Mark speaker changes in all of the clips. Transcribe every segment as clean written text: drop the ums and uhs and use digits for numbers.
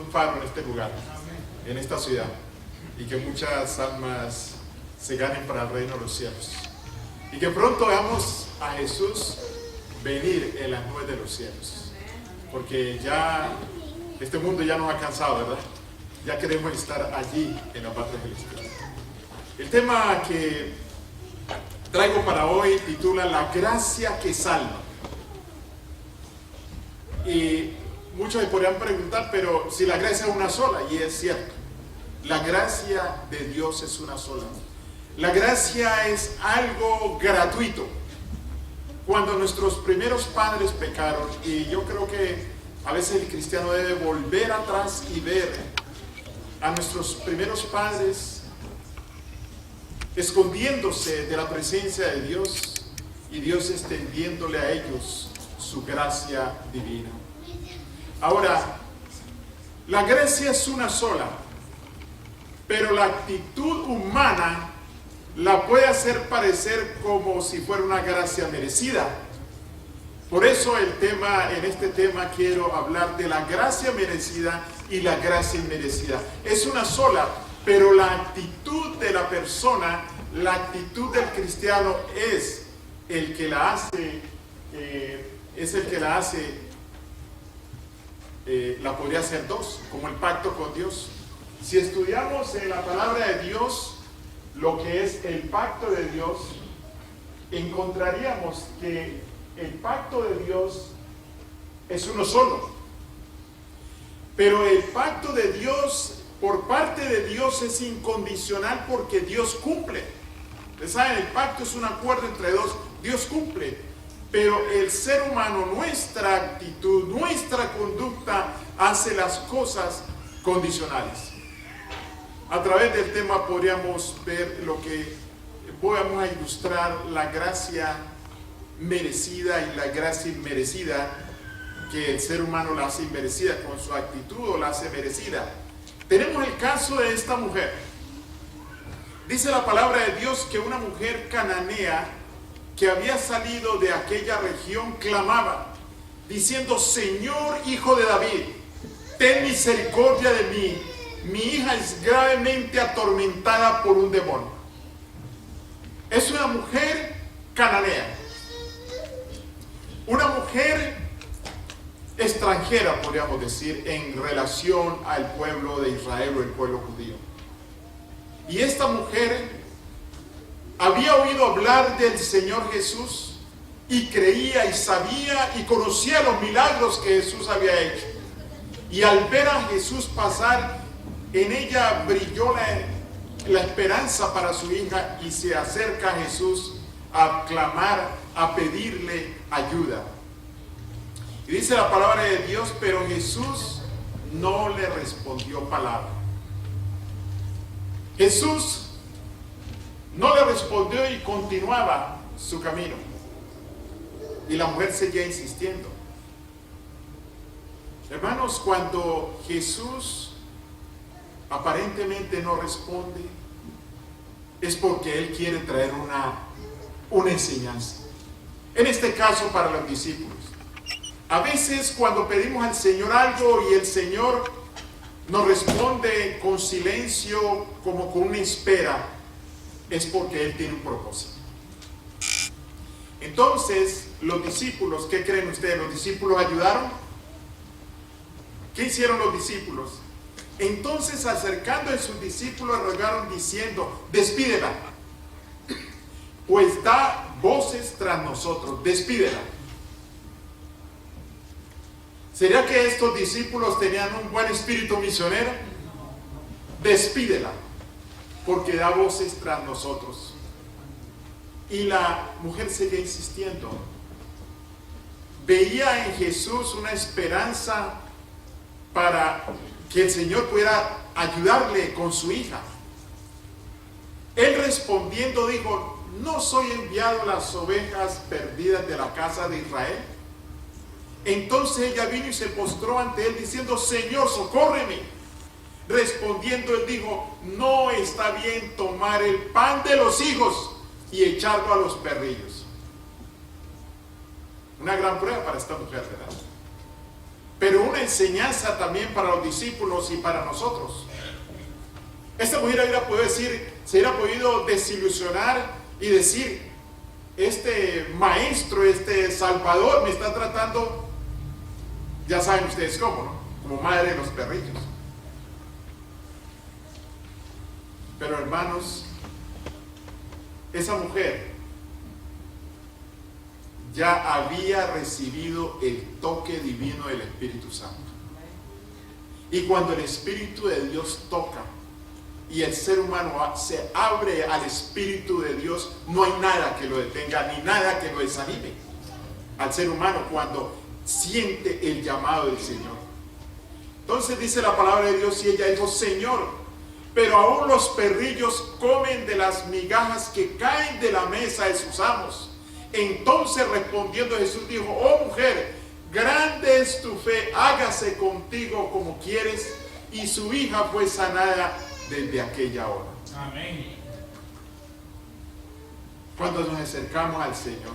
Speaker 1: un faro en este lugar, en esta ciudad, y que muchas almas se ganen para el reino de los cielos, y que pronto veamos a Jesús venir en las nubes de los cielos, porque ya este mundo ya nos ha cansado, ¿verdad? Ya queremos estar allí en la patria celestial. El tema que traigo para hoy titula La gracia que salva. Y muchos me podrían preguntar, pero si la gracia es una sola, y es cierto, la gracia de Dios es una sola. La gracia es algo gratuito. Cuando nuestros primeros padres pecaron, y yo creo que a veces el cristiano debe volver atrás y ver a nuestros primeros padres escondiéndose de la presencia de Dios y Dios extendiéndole a ellos su gracia divina. Ahora, la gracia es una sola, pero la actitud humana la puede hacer parecer como si fuera una gracia merecida. Por eso en este tema quiero hablar de la gracia merecida y la gracia inmerecida. Es una sola, pero la actitud de la persona, la actitud del cristiano es el que la hace, la podría hacer dos, como el pacto con Dios. Si estudiamos en la palabra de Dios lo que es el pacto de Dios, encontraríamos que el pacto de Dios es uno solo. Pero el pacto de Dios, por parte de Dios, es incondicional porque Dios cumple. Ustedes saben, el pacto es un acuerdo entre dos, Dios cumple. Pero el ser humano, nuestra actitud, nuestra conducta, hace las cosas condicionales. A través del tema podríamos ver lo que vamos a ilustrar, la gracia merecida y la gracia inmerecida, que el ser humano la hace inmerecida con su actitud o la hace merecida. Tenemos el caso de esta mujer. Dice la palabra de Dios que una mujer cananea que había salido de aquella región clamaba, diciendo: Señor, hijo de David, ten misericordia de mí, mi hija es gravemente atormentada por un demonio. Es una mujer cananea, una mujer extranjera, podríamos decir, en relación al pueblo de Israel o el pueblo judío. Y esta mujer había oído hablar del Señor Jesús y creía y sabía y conocía los milagros que Jesús había hecho. Y al ver a Jesús pasar, en ella brilló la esperanza para su hija y se acerca a Jesús a clamar, a pedirle ayuda. Y dice la palabra de Dios, pero Jesús no le respondió palabra. Jesús no le respondió y continuaba su camino. Y la mujer seguía insistiendo. Hermanos, cuando Jesús aparentemente no responde, es porque Él quiere traer una enseñanza. En este caso, para los discípulos. A veces cuando pedimos al Señor algo y el Señor nos responde con silencio, como con una espera, es porque Él tiene un propósito. Entonces, los discípulos, ¿qué creen ustedes? ¿Los discípulos ayudaron? ¿Qué hicieron los discípulos? Entonces, acercando a sus discípulos, rogaron diciendo: despídela, pues da voces tras nosotros, despídela. ¿Sería que estos discípulos tenían un buen espíritu misionero? Despídela, porque da voces tras nosotros. Y la mujer seguía insistiendo. Veía en Jesús una esperanza para que el Señor pudiera ayudarle con su hija. Él respondiendo dijo: ¿no soy enviado a las ovejas perdidas de la casa de Israel? Entonces ella vino y se postró ante él diciendo: Señor, socórreme. Respondiendo él dijo: no está bien tomar el pan de los hijos y echarlo a los perrillos. Una gran prueba para esta mujer, ¿verdad? pero una enseñanza también para los discípulos y para nosotros. Esta mujer hubiera podido decir, se hubiera podido desilusionar y decir, este maestro, este salvador me está tratando, ya saben ustedes cómo, ¿no? Como madre de los perrillos. Pero hermanos, esa mujer ya había recibido el toque divino del Espíritu Santo. Y cuando el Espíritu de Dios toca y el ser humano se abre al Espíritu de Dios, no hay nada que lo detenga ni nada que lo desanime al ser humano cuando siente el llamado del Señor. Entonces dice la palabra de Dios, y ella dijo: Señor, pero aún los perrillos comen de las migajas que caen de la mesa de sus amos. Entonces respondiendo Jesús dijo: oh mujer, grande es tu fe, hágase contigo como quieres. Y su hija fue sanada desde aquella hora.
Speaker 2: Amén.
Speaker 1: Cuando nos acercamos al Señor,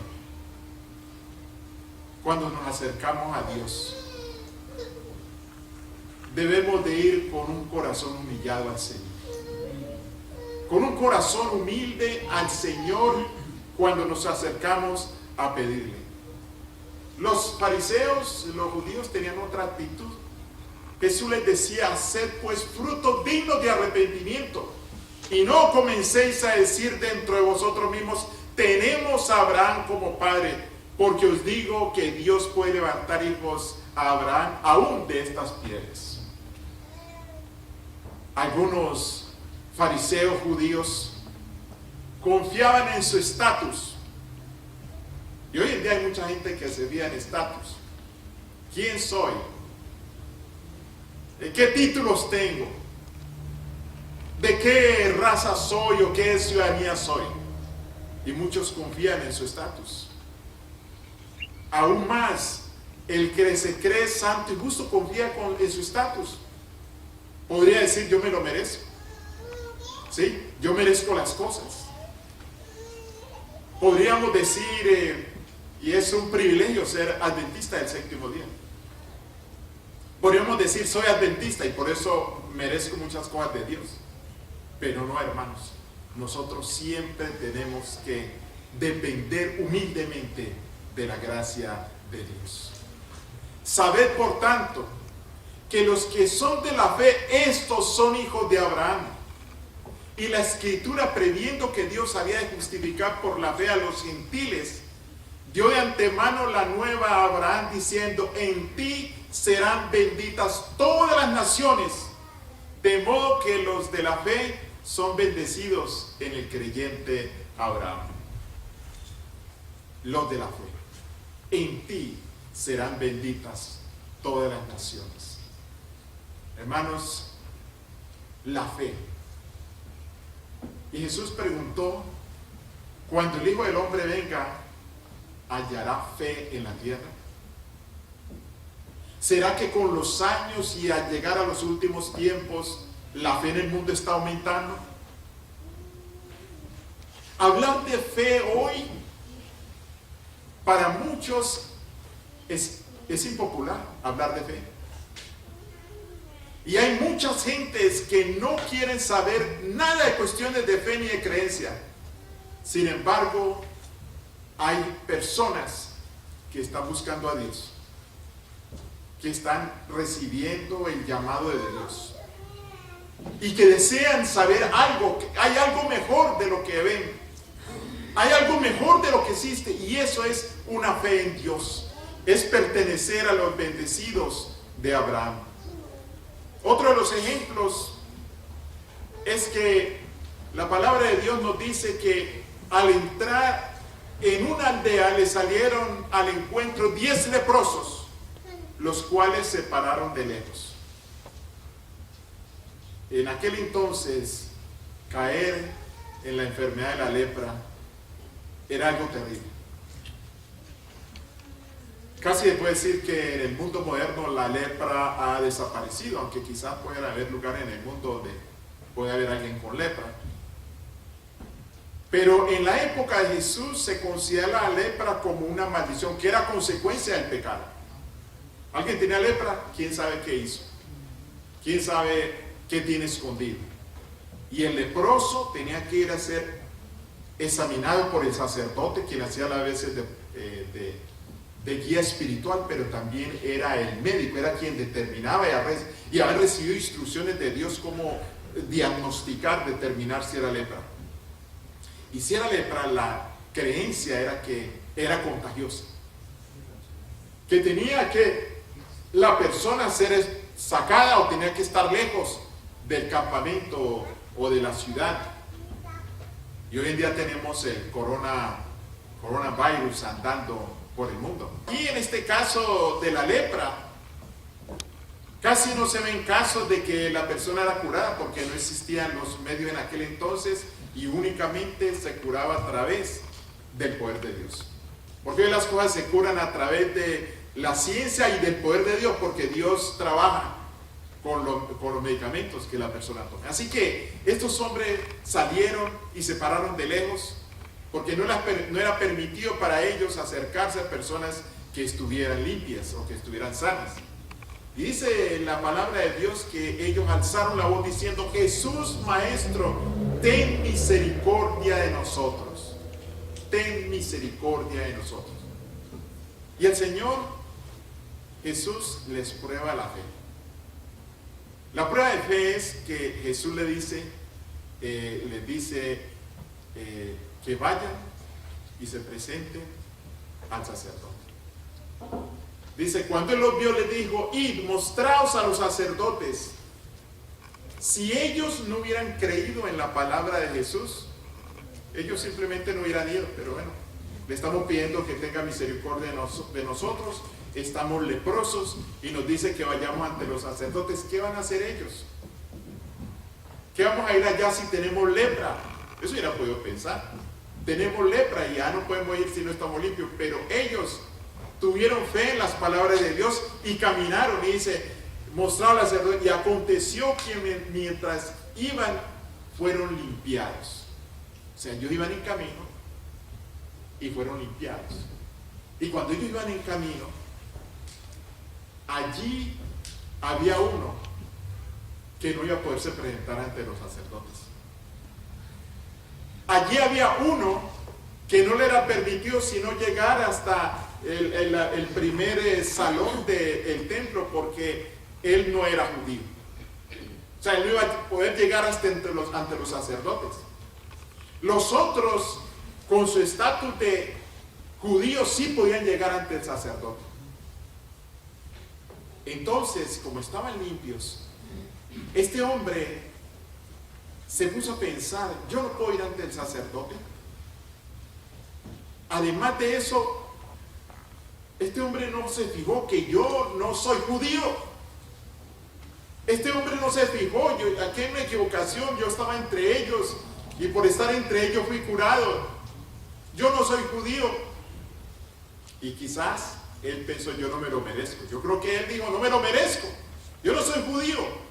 Speaker 1: cuando nos acercamos a Dios, debemos de ir con un corazón humillado al Señor, con un corazón humilde al Señor cuando nos acercamos a pedirle. Los fariseos, los judíos tenían otra actitud. Jesús les decía: haced pues frutos dignos de arrepentimiento, y no comencéis a decir dentro de vosotros mismos: tenemos a Abraham como padre, porque os digo que Dios puede levantar hijos a Abraham aún de estas piedras. Algunos fariseos judíos confiaban en su estatus, y hoy en día hay mucha gente que se fía en estatus. ¿Quién soy? ¿Qué títulos tengo? ¿De qué raza soy o qué ciudadanía soy? Y muchos confían en su estatus. Aún más, el que se cree santo y justo confía en su estatus. Podría decir: yo me lo merezco. ¿Sí? Yo merezco las cosas. Podríamos decir, y es un privilegio ser adventista del séptimo día. Podríamos decir: soy adventista y por eso merezco muchas cosas de Dios. Pero no, hermanos, nosotros siempre tenemos que depender humildemente de la gracia de Dios. Sabed, por tanto, que los que son de la fe, estos son hijos de Abraham. Y la Escritura, previendo que Dios había de justificar por la fe a los gentiles, dio de antemano la nueva a Abraham, diciendo: en ti serán benditas todas las naciones. De modo que los de la fe son bendecidos en el creyente Abraham. Los de la fe: en ti serán benditas todas las naciones. Hermanos, la fe. Y Jesús preguntó: cuando el Hijo del Hombre venga, ¿hallará fe en la tierra? ¿Será que con los años y al llegar a los últimos tiempos, la fe en el mundo está aumentando? Hablar de fe hoy para muchos es impopular. Hablar de fe, y hay muchas gentes que no quieren saber nada de cuestiones de fe ni de creencia. Sin embargo, hay personas que están buscando a Dios, que están recibiendo el llamado de Dios y que desean saber algo. Hay algo mejor de lo que ven, hay algo mejor de lo que existe, y eso es una fe en Dios. Es pertenecer a los bendecidos de Abraham. Otro de los ejemplos es que la palabra de Dios nos dice que al entrar en una aldea le salieron al encuentro 10 leprosos, los cuales se pararon de lejos. En aquel entonces, caer en la enfermedad de la lepra era algo terrible. Casi se puede decir que en el mundo moderno la lepra ha desaparecido, aunque quizás pueda haber lugares en el mundo donde puede haber alguien con lepra. Pero en la época de Jesús se considera la lepra como una maldición, que era consecuencia del pecado. Alguien tenía lepra, quién sabe qué hizo, quién sabe qué tiene escondido. Y el leproso tenía que ir a ser examinado por el sacerdote, quien hacía a veces de guía espiritual, pero también era el médico, era quien determinaba y había recibido instrucciones de Dios cómo diagnosticar, determinar si era lepra. Y si era lepra, la creencia era que era contagiosa, que tenía que la persona ser sacada o tenía que estar lejos del campamento o de la ciudad. Y hoy en día tenemos el coronavirus andando por el mundo. Y en este caso de la lepra, casi no se ven casos de que la persona era curada, porque no existían los medios en aquel entonces y únicamente se curaba a través del poder de Dios. Porque hoy las cosas se curan a través de la ciencia y del poder de Dios, porque Dios trabaja con los medicamentos que la persona toma. Así que estos hombres salieron y se pararon de lejos, porque no era permitido para ellos acercarse a personas que estuvieran limpias o que estuvieran sanas. Y dice la palabra de Dios que ellos alzaron la voz diciendo: Jesús, Maestro, ten misericordia de nosotros. Ten misericordia de nosotros. Y el Señor Jesús les prueba la fe. La prueba de fe es que Jesús les dice que vayan y se presenten al sacerdote. Dice, cuando él los vio, les dijo: id, mostraos a los sacerdotes. Si ellos no hubieran creído en la palabra de Jesús, ellos simplemente no hubieran ido. Pero bueno, le estamos pidiendo que tenga misericordia de nosotros. Estamos leprosos y nos dice que vayamos ante los sacerdotes. ¿Qué van a hacer ellos? ¿Qué vamos a ir allá si tenemos lepra? Eso hubiera podido pensar. Tenemos lepra y ya no podemos ir si no estamos limpios. Pero ellos tuvieron fe en las palabras de Dios y caminaron. Y dice, mostraron al sacerdote, y aconteció que mientras iban, fueron limpiados. O sea, ellos iban en camino y fueron limpiados. Y cuando ellos iban en camino, allí había uno que no iba a poderse presentar ante los sacerdotes. Allí había uno que no le era permitido sino llegar hasta el primer salón del templo, porque él no era judío. O sea, él no iba a poder llegar hasta ante los sacerdotes. Los otros, con su estatus de judíos, sí podían llegar ante el sacerdote. Entonces, como estaban limpios, este hombre se puso a pensar: yo no puedo ir ante el sacerdote. Además de eso, este hombre no se fijó que yo no soy judío. Este hombre no se fijó, aquí hay una equivocación, yo estaba entre ellos y por estar entre ellos fui curado. Yo no soy judío. Y quizás él pensó: yo no me lo merezco. Yo creo que él dijo: no me lo merezco, yo no soy judío.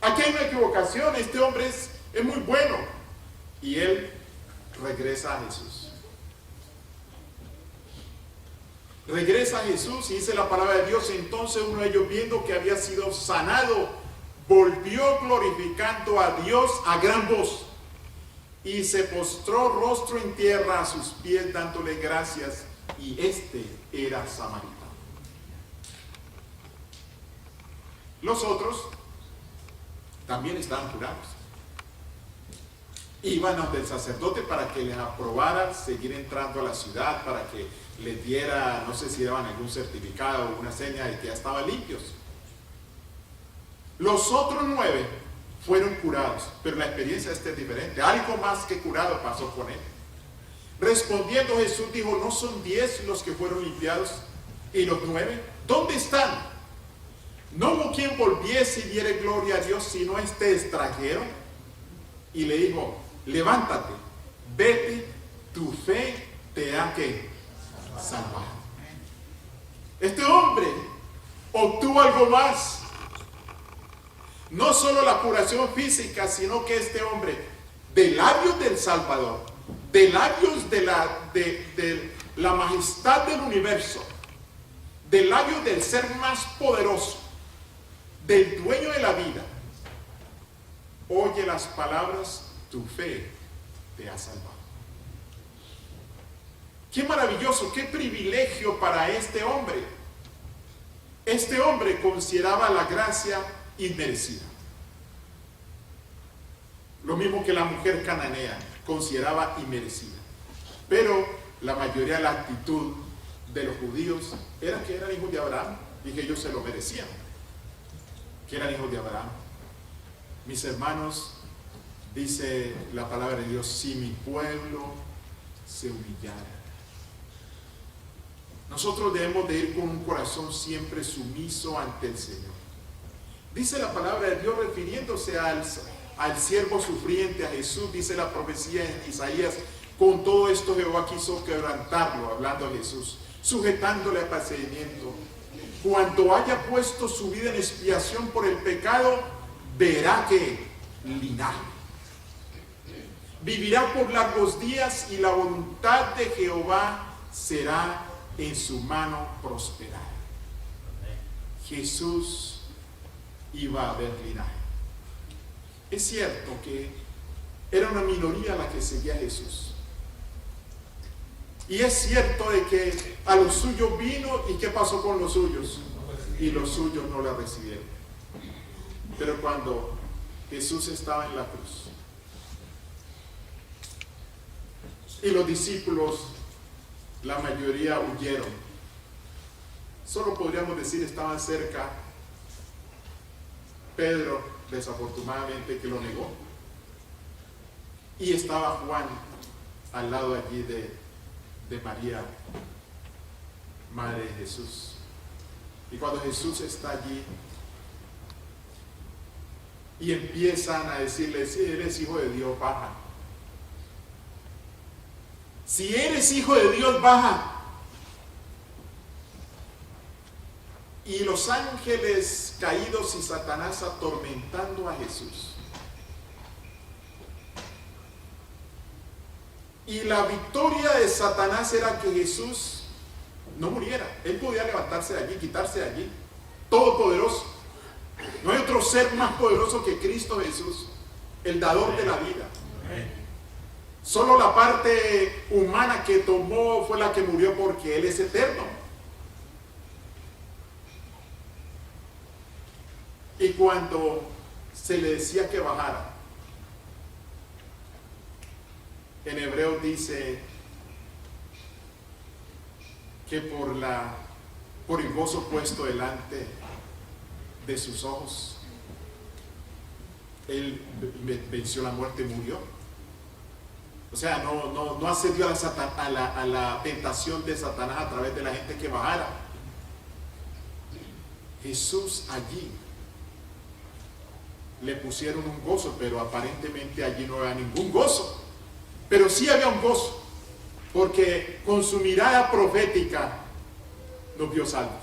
Speaker 1: Aquí hay una equivocación, este hombre es muy bueno. Y él regresa a Jesús. Regresa a Jesús y dice la palabra de Dios: entonces uno de ellos, viendo que había sido sanado, volvió glorificando a Dios a gran voz y se postró rostro en tierra a sus pies dándole gracias, y este era samaritano. Los otros también estaban curados. Iban ante el sacerdote para que les aprobara seguir entrando a la ciudad, para que les diera, no sé si daban algún certificado o una seña de que ya estaban limpios. Los otros 9 fueron curados, pero la experiencia es diferente. Algo más que curado pasó con él. Respondiendo Jesús dijo: ¿no son 10 los que fueron limpiados? ¿Y los 9? ¿Dónde están? ¿No hubo quien volviese y diere gloria a Dios sino este extranjero? Y le dijo: levántate, vete, tu fe te ha que salvado. Este hombre obtuvo algo más. No solo la curación física, sino que este hombre, de labios del Salvador, de labios de la majestad del universo, del labio del ser más poderoso, del dueño de la vida, oye las palabras, tu fe te ha salvado. Qué maravilloso, qué privilegio para este hombre. Este hombre consideraba la gracia inmerecida. Lo mismo que la mujer cananea consideraba inmerecida. Pero la mayoría de la actitud de los judíos era que eran hijos de Abraham y que ellos se lo merecían, que eran hijos de Abraham. Mis hermanos, dice la palabra de Dios, si mi pueblo se humillara. Nosotros debemos de ir con un corazón siempre sumiso ante el Señor. Dice la palabra de Dios refiriéndose al siervo sufriente, a Jesús, dice la profecía en Isaías, con todo esto Jehová quiso quebrantarlo, hablando de Jesús, sujetándole a padecimiento. Cuando haya puesto su vida en expiación por el pecado, verá que linaje. Vivirá por largos días y la voluntad de Jehová será en su mano prosperar. Jesús iba a ver linaje. Es cierto que era una minoría la que seguía a Jesús. Y es cierto de que a los suyos vino, ¿y qué pasó con los suyos? Y los suyos no la recibieron. Pero cuando Jesús estaba en la cruz y los discípulos, la mayoría huyeron, solo podríamos decir estaban cerca. Pedro, desafortunadamente, que lo negó, y estaba Juan al lado allí de María, madre de Jesús. Y cuando Jesús está allí y empiezan a decirle, si eres hijo de Dios, baja. Si eres hijo de Dios, baja. Y los ángeles caídos y Satanás atormentando a Jesús. Y la victoria de Satanás era que Jesús no muriera. Él podía levantarse de allí, quitarse de allí. Todopoderoso. No hay otro ser más poderoso que Cristo Jesús, el dador de la vida. Solo la parte humana que tomó fue la que murió porque Él es eterno. Y cuando se le decía que bajara, en hebreo dice que por el gozo puesto delante de sus ojos, Él venció la muerte y murió. O sea, no accedió a la tentación de Satanás a través de la gente que bajara. Jesús allí le pusieron un gozo, pero aparentemente allí no había ningún gozo. Pero sí había un gozo, porque con su mirada profética los vio salvos,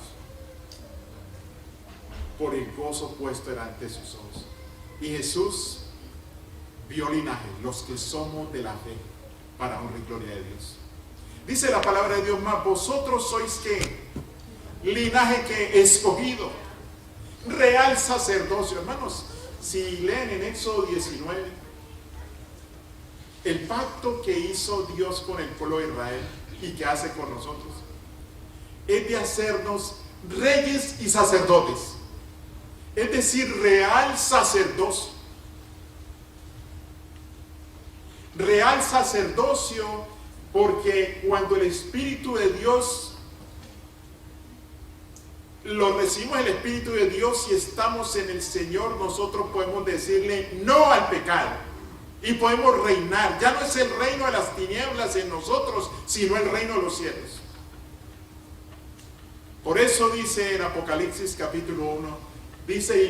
Speaker 1: por el gozo puesto delante de sus ojos. Y Jesús vio linaje, los que somos de la fe, para honra y gloria de Dios. Dice la palabra de Dios, más vosotros sois que linaje que escogido, real sacerdocio. Hermanos, si leen en Éxodo 19, el pacto que hizo Dios con el pueblo de Israel y que hace con nosotros es de hacernos reyes y sacerdotes, es decir, real sacerdocio. Real sacerdocio, porque cuando el Espíritu de Dios lo recibimos, el Espíritu de Dios, y estamos en el Señor, nosotros podemos decirle no al pecado y podemos reinar. Ya no es el reino de las tinieblas en nosotros, sino el reino de los cielos. Por eso dice en Apocalipsis capítulo 1, dice, y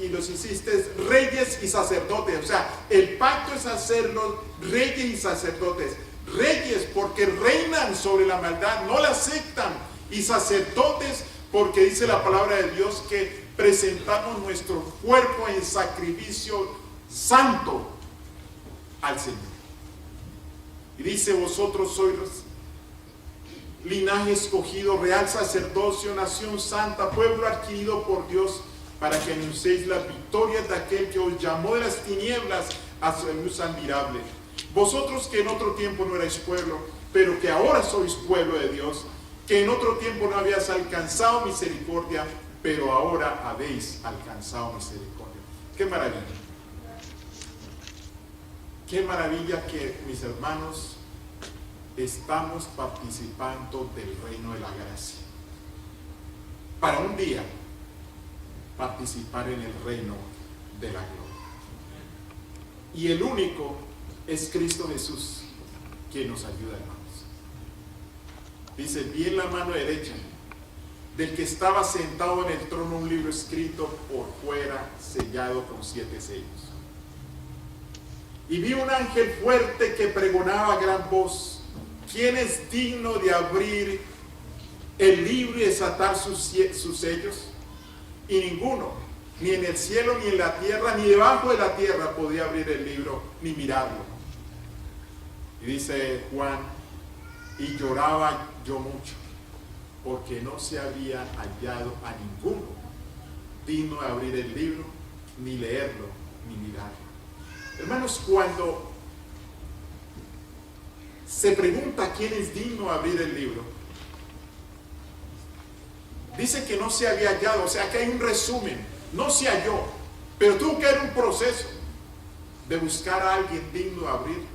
Speaker 1: los hiciste reyes y sacerdotes. O sea, el pacto es hacerlos reyes y sacerdotes. Reyes porque reinan sobre la maldad, no la aceptan. Y sacerdotes porque dice la palabra de Dios que presentamos nuestro cuerpo en sacrificio santo al Señor. Y dice, vosotros sois linaje escogido, real sacerdocio, nación santa, pueblo adquirido por Dios, para que anunciéis las victorias de aquel que os llamó de las tinieblas a su luz admirable. Vosotros que en otro tiempo no erais pueblo, pero que ahora sois pueblo de Dios, que en otro tiempo no habías alcanzado misericordia, pero ahora habéis alcanzado misericordia. ¡Qué maravilla! ¡Qué maravilla que, mis hermanos, estamos participando del reino de la gracia! Para un día participar en el reino de la gloria. Y el único es Cristo Jesús, quien nos ayuda, hermanos. Dice, vi en la mano derecha del que estaba sentado en el trono un libro escrito por fuera, sellado con 7 sellos. Y vi un ángel fuerte que pregonaba a gran voz: ¿quién es digno de abrir el libro y desatar sus sellos? Y ninguno, ni en el cielo, ni en la tierra, ni debajo de la tierra, podía abrir el libro, ni mirarlo. Y dice Juan, y lloraba yo mucho, porque no se había hallado a ninguno digno de abrir el libro, ni leerlo, ni mirarlo. Hermanos, cuando se pregunta quién es digno de abrir el libro, dice que no se había hallado, o sea que hay un resumen, no se halló, pero tuvo que haber un proceso de buscar a alguien digno de abrir.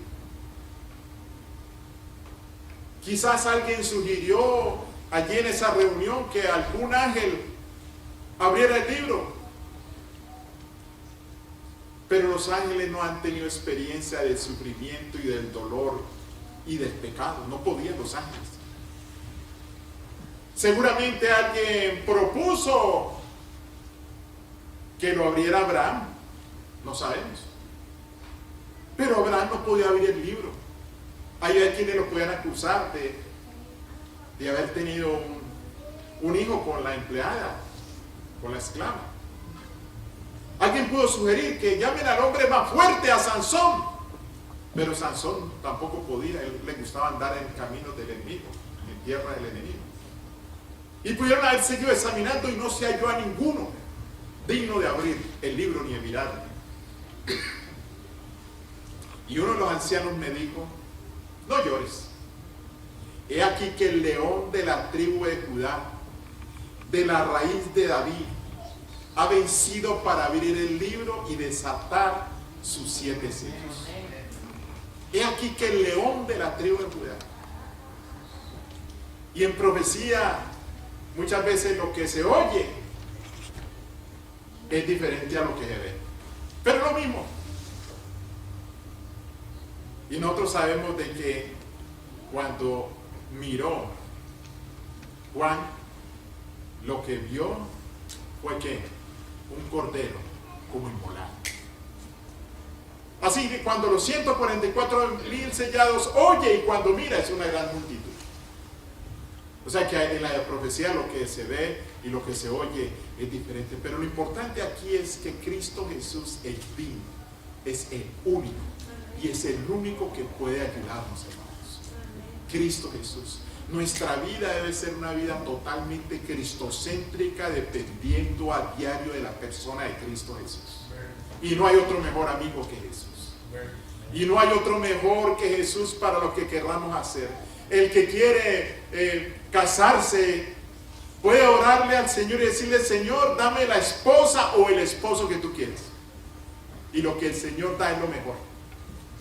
Speaker 1: Quizás alguien sugirió allí en esa reunión que algún ángel abriera el libro, pero los ángeles no han tenido experiencia del sufrimiento y del dolor y del pecado, no podían los ángeles. Seguramente alguien propuso que lo abriera Abraham, no sabemos, pero Abraham no podía abrir el libro. Hay quienes lo pueden acusar de haber tenido un hijo con la empleada, con la esclava. Alguien pudo sugerir que llamen al hombre más fuerte, a Sansón, pero Sansón tampoco podía, él le gustaba andar en caminos del enemigo, en tierra del enemigo. Y pudieron haber seguido examinando y no se halló a ninguno digno de abrir el libro ni de mirarlo. Y uno de los ancianos me dijo: no llores, he aquí que el león de la tribu de Judá, de la raíz de David, ha vencido para abrir el libro y desatar sus 7 sellos. He aquí que el león de la tribu de Judá. Y en profecía muchas veces lo que se oye es diferente a lo que se ve, pero lo mismo. Y nosotros sabemos de que cuando miró Juan, lo que vio fue que un cordero como inmolado. Así que cuando los 144,000 sellados oye, y cuando mira es una gran multitud. O sea que en la profecía lo que se ve y lo que se oye es diferente. Pero lo importante aquí es que Cristo Jesús es digno, es el único. Y es el único que puede ayudarnos, hermanos. Cristo Jesús. Nuestra vida debe ser una vida totalmente cristocéntrica, dependiendo a diario de la persona de Cristo Jesús. Y no hay otro mejor amigo que Jesús. Y no hay otro mejor que Jesús para lo que queramos hacer. El que quiere casarse puede orarle al Señor y decirle: Señor, dame la esposa o el esposo que tú quieres. Y lo que el Señor da es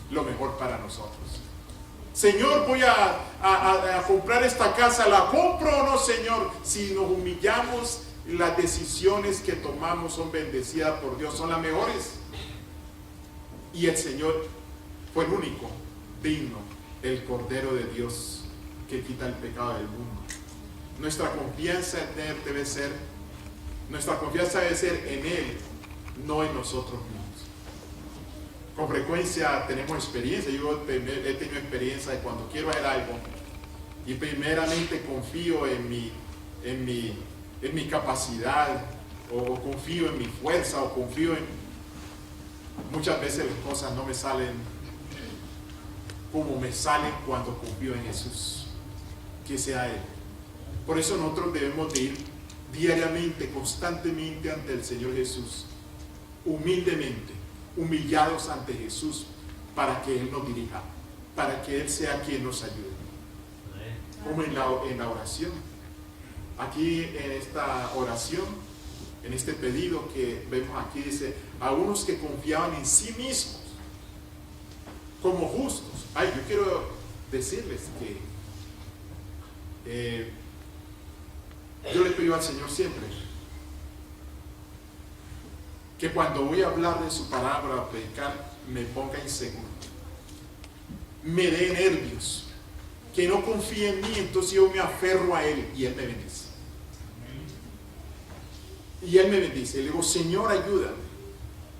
Speaker 1: lo mejor para nosotros. Señor, voy a comprar esta casa, ¿la compro o no, Señor? Si nos humillamos, las decisiones que tomamos son bendecidas por Dios, son las mejores. Y el Señor fue el único digno, el Cordero de Dios que quita el pecado del mundo. Nuestra confianza en Él debe ser en Él, no en nosotros mismos. Con frecuencia tenemos experiencia. Yo he tenido experiencia de cuando quiero hacer algo y primeramente confío en mi capacidad, o confío en mi fuerza, o confío en... Muchas veces las cosas no me salen como me salen cuando confío en Jesús. que sea Él. Por eso nosotros debemos de ir diariamente, constantemente ante el Señor Jesús, humildemente, humillados ante Jesús, para que Él nos dirija, para que Él sea quien nos ayude. Como en la oración. Aquí en esta oración, en este pedido que vemos aquí, dice, a unos que confiaban en sí mismos, como justos. Ay, yo quiero decirles que yo le pido al Señor siempre que cuando voy a hablar de su palabra, a predicar, me ponga inseguro, me dé nervios, que no confíe en mí, entonces yo me aferro a Él y Él me bendice. Y Él me bendice. Le digo, Señor, ayúdame.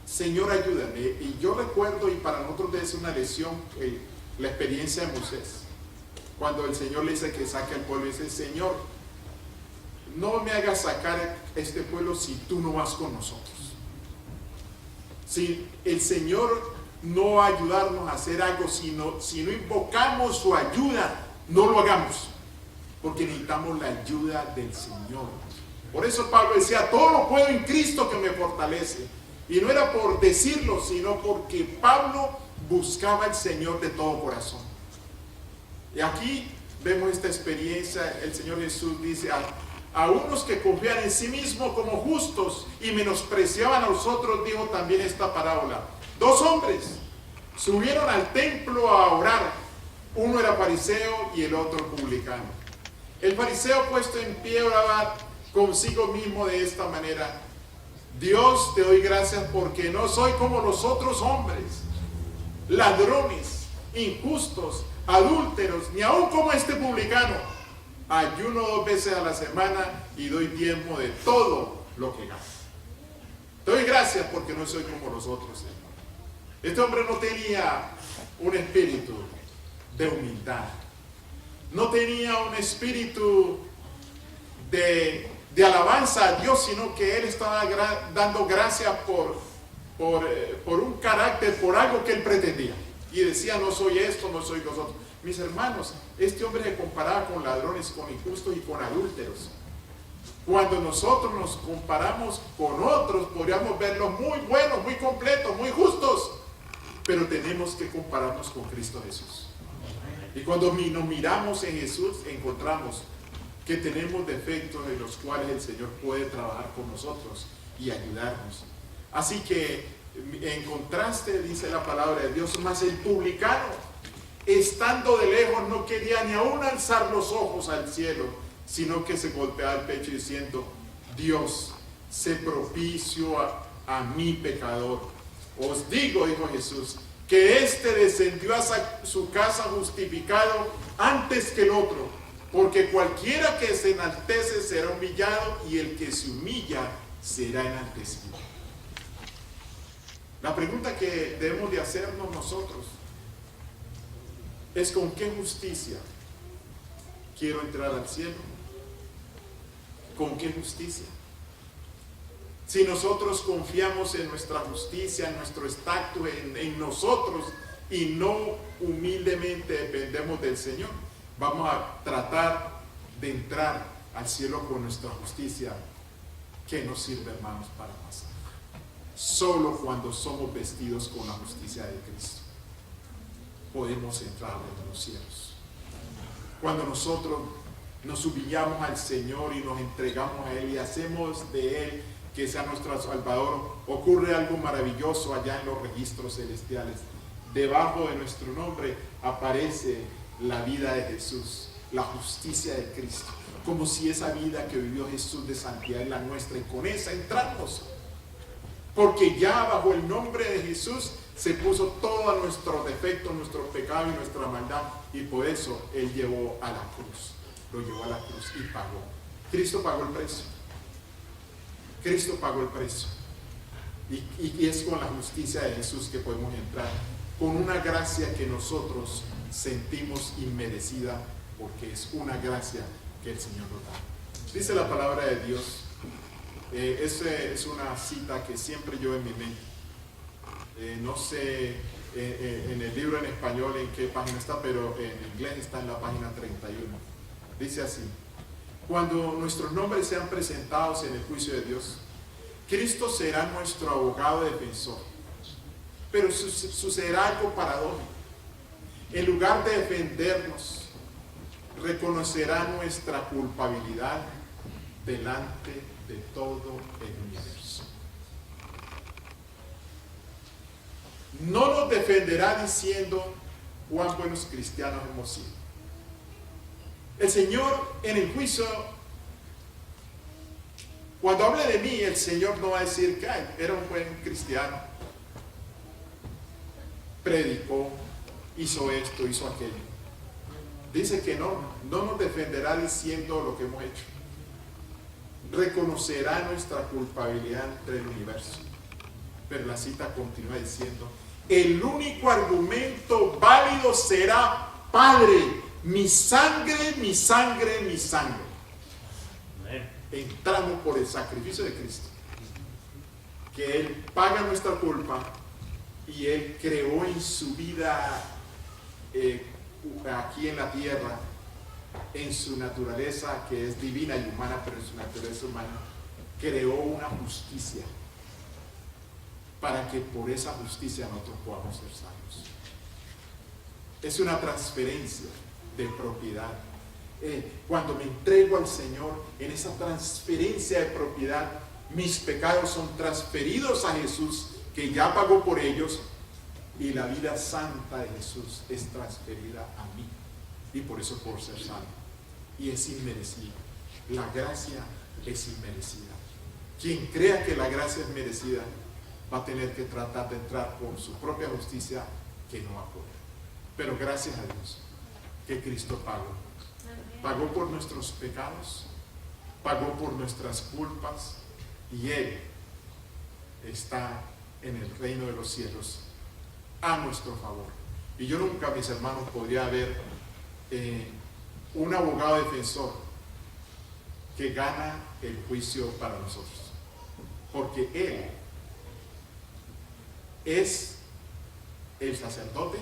Speaker 1: Señor, ayúdame. Y yo recuerdo, y para nosotros es una lección, la experiencia de Moisés. Cuando el Señor le dice que saque al pueblo, dice, Señor, no me hagas sacar este pueblo si tú no vas con nosotros. Si el Señor no va a ayudarnos a hacer algo, si no invocamos su ayuda, no lo hagamos, porque necesitamos la ayuda del Señor. Por eso Pablo decía, todo lo puedo en Cristo que me fortalece. Y no era por decirlo, sino porque Pablo buscaba al Señor de todo corazón. Y aquí vemos esta experiencia. El Señor Jesús dice a unos que confían en sí mismos como justos y menospreciaban a los otros, dijo también esta parábola. Dos hombres subieron al templo a orar. Uno era fariseo y el otro publicano. El fariseo, puesto en pie, oraba consigo mismo de esta manera: Dios, te doy gracias porque no soy como los otros hombres, ladrones, injustos, adúlteros, ni aun como este publicano. Ayuno 2 veces a la semana y doy diezmo de todo lo que gano. Te doy gracias porque no soy como los otros, Señor. Este hombre no tenía un espíritu de humildad, no tenía un espíritu de alabanza a Dios, sino que él estaba dando gracias por un carácter, por algo que él pretendía. Y decía, no soy esto, no soy los otros. Mis hermanos, este hombre se comparaba con ladrones, con injustos y con adúlteros. Cuando nosotros nos comparamos con otros, podríamos verlos muy buenos, muy completos, muy justos. Pero tenemos que compararnos con Cristo Jesús. Y cuando nos miramos en Jesús, encontramos que tenemos defectos en los cuales el Señor puede trabajar con nosotros y ayudarnos. Así que, en contraste, dice la palabra de Dios, mas el publicano, estando de lejos, no quería ni aún alzar los ojos al cielo, sino que se golpeaba el pecho diciendo: Dios, sé propicio a mi pecador. Os digo, dijo Jesús, que éste descendió a su casa justificado antes que el otro. Porque cualquiera que se enaltece será humillado, y el que se humilla será enaltecido. La pregunta que debemos de hacernos nosotros es: ¿con qué justicia quiero entrar al cielo? ¿Con qué justicia? Si nosotros confiamos en nuestra justicia, en nuestro estatus, en nosotros, y no humildemente dependemos del Señor, vamos a tratar de entrar al cielo con nuestra justicia, que nos sirve, hermanos, para pasar. Solo cuando somos vestidos con la justicia de Cristo podemos entrar en los cielos. Cuando nosotros nos humillamos al Señor y nos entregamos a Él y hacemos de Él que sea nuestro Salvador, ocurre algo maravilloso allá en los registros celestiales. Debajo de nuestro nombre aparece la vida de Jesús, la justicia de Cristo, como si esa vida que vivió Jesús de santidad es la nuestra, y con esa entramos, porque ya bajo el nombre de Jesús se puso todos nuestros defectos, nuestros pecados y nuestra maldad, y por eso Él llevó a la cruz, lo llevó a la cruz y pagó. Cristo pagó el precio. Cristo pagó el precio, y es con la justicia de Jesús que podemos entrar, con una gracia que nosotros sentimos inmerecida, porque es una gracia que el Señor nos da. Dice la palabra de Dios, esa es una cita que siempre llevo en mi mente. No sé en el libro en español en qué página está, pero en inglés está en la página 31. Dice así: cuando nuestros nombres sean presentados en el juicio de Dios, Cristo será nuestro abogado defensor. Pero sucederá algo paradójico. En lugar de defendernos, reconocerá nuestra culpabilidad delante de todo el universo. No nos defenderá diciendo cuán buenos cristianos hemos sido. El Señor en el juicio, cuando hable de mí, el Señor no va a decir que era un buen cristiano, predicó, hizo esto, hizo aquello. Dice que no nos defenderá diciendo lo que hemos hecho. Reconocerá nuestra culpabilidad entre el universo. Pero la cita continúa diciendo: el único argumento válido será: Padre, mi sangre, mi sangre, mi sangre. Entramos por el sacrificio de Cristo, que Él paga nuestra culpa y Él creó en su vida aquí en la tierra, en su naturaleza que es divina y humana, pero en su naturaleza humana creó una justicia para que por esa justicia nosotros podamos ser salvos. Es una transferencia de propiedad. Cuando me entrego al Señor, en esa transferencia de propiedad, mis pecados son transferidos a Jesús, que ya pagó por ellos, y la vida santa de Jesús es transferida a mí, y por eso puedo ser salvo. Y es inmerecido. La gracia es inmerecida. Quien crea que la gracia es merecida va a tener que tratar de entrar por su propia justicia, que no va a poder. Pero gracias a Dios que Cristo pagó por nuestros pecados, pagó por nuestras culpas, y Él está en el reino de los cielos a nuestro favor. Y yo nunca, mis hermanos, podría haber un abogado defensor que gana el juicio para nosotros, porque Él es el sacerdote,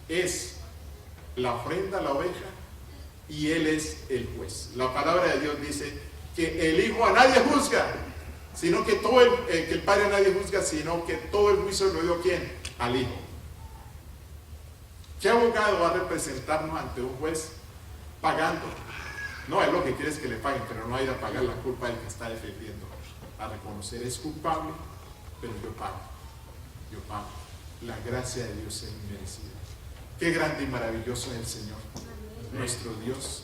Speaker 1: es la ofrenda, la oveja, y Él es el juez. La palabra de Dios dice que el Hijo a nadie juzga, sino que que el Padre a nadie juzga, sino que todo el juicio lo dio ¿quién? Al Hijo. ¿Qué abogado va a representarnos ante un juez pagando? No, es lo que quiere es que le paguen, pero no hay a pagar la culpa del que está defendiendo. A reconocer: es culpable, pero yo pago. Yo pago. La gracia de Dios es inmerecida. Qué grande y maravilloso es el Señor, nuestro Dios,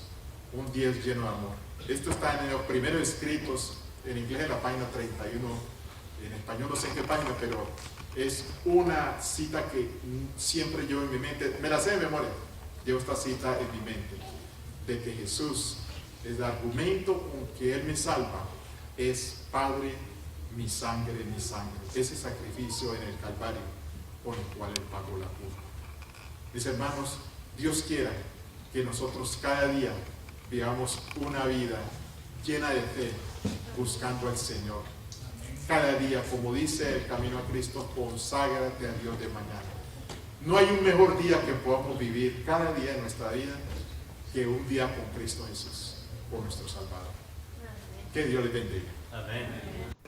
Speaker 1: un Dios lleno de amor. Esto está en los primeros escritos, en inglés en la página 31, en español no sé en qué página, pero es una cita que siempre llevo en mi mente, me la sé de memoria, llevo esta cita en mi mente, de que Jesús, el argumento con que Él me salva es: Padre, mi sangre, ese sacrificio en el Calvario por el cual Él pagó la culpa. Mis hermanos, Dios quiera que nosotros cada día vivamos una vida llena de fe, buscando al Señor. Cada día, como dice el Camino a Cristo, conságrate a Dios de mañana. No hay un mejor día que podamos vivir cada día de nuestra vida que un día con Cristo Jesús, por nuestro Salvador. Que Dios les bendiga.
Speaker 2: Amén.